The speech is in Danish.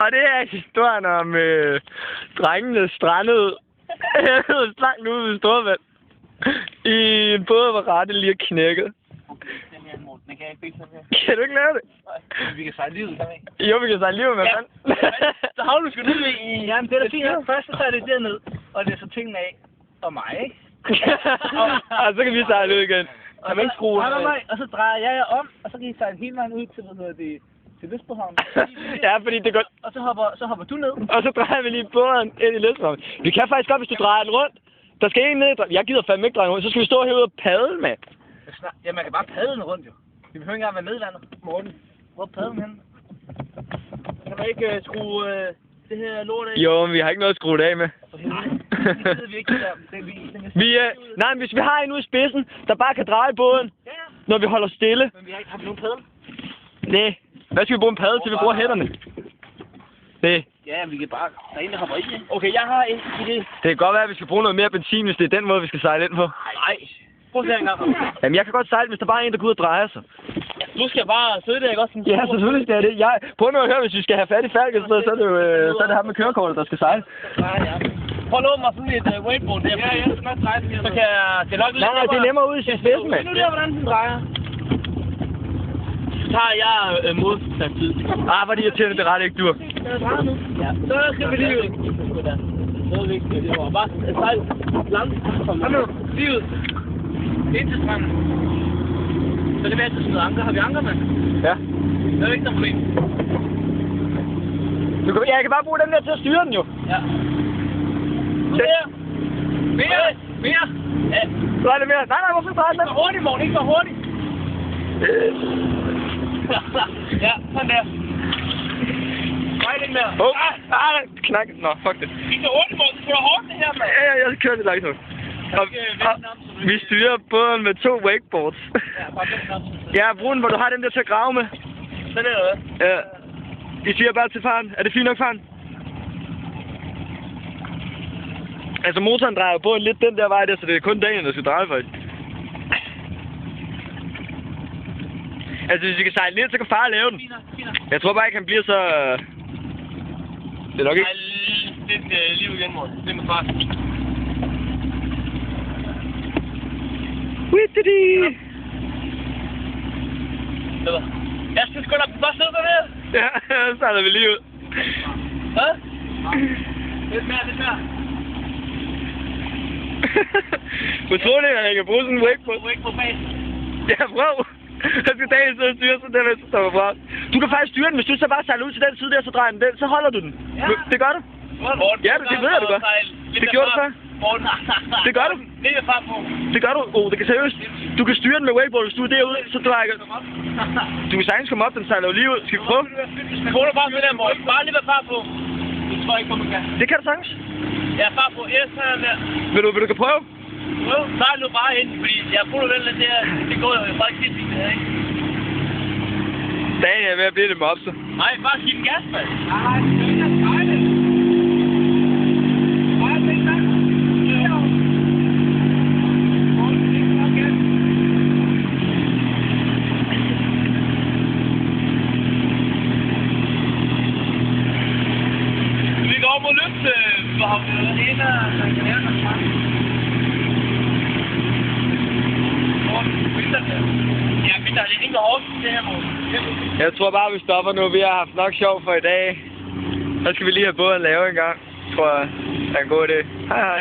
Og det er historien om drengene strandede langt ude ved Storvand. I en båd, hvor rettet lige er knækket. Den kan jeg ikke fikse sådan her. Kan du ikke lave det? Nej, vi kan sejle livet, kan vi ikke? Jo, vi kan sejle livet med ja. vand. Så har du sgu ned i... Jamen, det er da fint. Først så tager det derned, og det er så tingene af. Og mig, ikke? Og så kan vi sejle ud igen. Kan man ikke skrue? Nej. Og så drejer jeg jer om, og så kan I sejle hele vejen ud til, til Lystbådhavnen. Ja, fordi det går... Og så hopper du ned. Og så drejer vi lige båden ind i Lystbådhavnen. Vi kan faktisk godt, hvis du drejer den rundt. Der skal en ned. Jeg gider fandme ikke dreje den rundt. Så skal vi stå herude og padle, mand. Ja, man kan bare padle den rundt, jo. Vi behøver ikke engang være nedlandet. Morten, hvor er padlen henne? Kan man ikke skrue det her lort af? Jo, men vi har ikke noget at skrue det af med. For helvede. Det ved vi ikke der. Nej, hvis vi har en ude i spidsen, der bare kan dreje båden, når vi holder stille. Men vi har ikke haft nogen padel. Nej. Hvad skal vi bruge en padel til? Vi bruger hætterne. Det. Ja, vi kan bare... Der er en, der hopper i. Okay, jeg har en idé. Det kan godt være, at vi skal bruge noget mere benzin, hvis det er den måde, vi skal sejle ind på. Nej. Prøv at se en gang. Jamen, jeg kan godt sejle, hvis der bare er en, der går ud og drejer sig. Du skal bare sidde der, ikke også? Ja, selvfølgelig skal jeg det. Prøv nu at høre, hvis vi skal have fat i Falk, så er det jo så er det ham med kørekortet, der skal sejle. Ja. Prøv at låne mig sådan et wakeboard der. Ja, jeg skal nok dreje den her. Så kan jeg... Det er nok lidt... Nej, det er nemmere ud i sin spidsen, mand. Nu der, hvordan den drejer. Så tager jeg modsat tid. Hvor det irriterende, det er ret ikke dur. Jeg drejer nu. Ja. Så skal vi lige ud. Det er vigtigt. Det var bare sejl langt. Kom nu. Lige ud. Ind til stranden. Så det vil altid smide anker. Har vi anker, mand? Ja. Det er jo ikke noget problem. Jeg kan bare bruge dem der til at styre den, jo. Ja. Mere! Ja. Drej det mere. Nej, hvorfor drejer den? Ikke for hurtigt, Morten. Ikke for hurtigt. Ja, sådan der. Drej lidt mere. Knak. Nå, fuck det. Ikke så hurtigt, Morten. Det er hårdt, det her, mand. Ja, jeg kører lidt langsomt. Vi styrer båden med 2 wakeboards. Ja, bare vend Ja, brug den, hvor du har den der til at grave med. Sådan er det. Ja. I siger bare til faren. Er det fint nok, faren? Altså, motoren drejer båden lidt den der vej der, så det er kun Daniel, der skal dreje faktisk. Altså, hvis vi kan sejle ned, så kan far lave den. Jeg tror bare ikke, han bliver så... Det er nok ikke... Nej, lidt liv igen, Morten. Det er med far. Wittidi! Jeg skal sgu da bare sidde der. Ja, så sejler vi lige ud. Hvad? Lidt mere. Utroligt, at jeg kan bruge sådan en wakeboard. Wakeboard bag. Ja, prøv. Jeg skal dagen sidde og styre, så den så står bra. Du kan faktisk styre den, hvis du så bare sejler ud til den side der, så drejer den, så holder du den. Ja. Det gør du. Ja, det ved jeg, du gør. Det gjorde du før. Det gør du. Det er far på. Det gør du. Det kan seriøst. Du kan styre den med wakeboard, hvis du er derude, så drejer du kan sagtens komme op, den sejler jo lige ud. Skal vi prøve? Prøv du bare med der, Morten. Bare lige være far på. Det tror jeg ikke, man kan. Det kan du sagtens. Ja, far på. Jeg tager der. Vil du kan prøve? Sejl nu bare ind, fordi jeg bruger vel det her. Det går jo faktisk helt fint, det her, ikke? Dagen er ved at blive det mobse. Nej, bare giv den gas, mand. Nej, det er ikke at sejle. Bare det er nok. Vi går mod løfte, hvor har vi været inde, der kan lave noget frem. Ja, men der er lidt ikke hårdt det her, Morten. Jeg tror bare, vi stopper nu. Vi har haft nok sjov for i dag. Så skal vi lige have båden lavet en gang, tror jeg. Det er en god idé. Hej hej.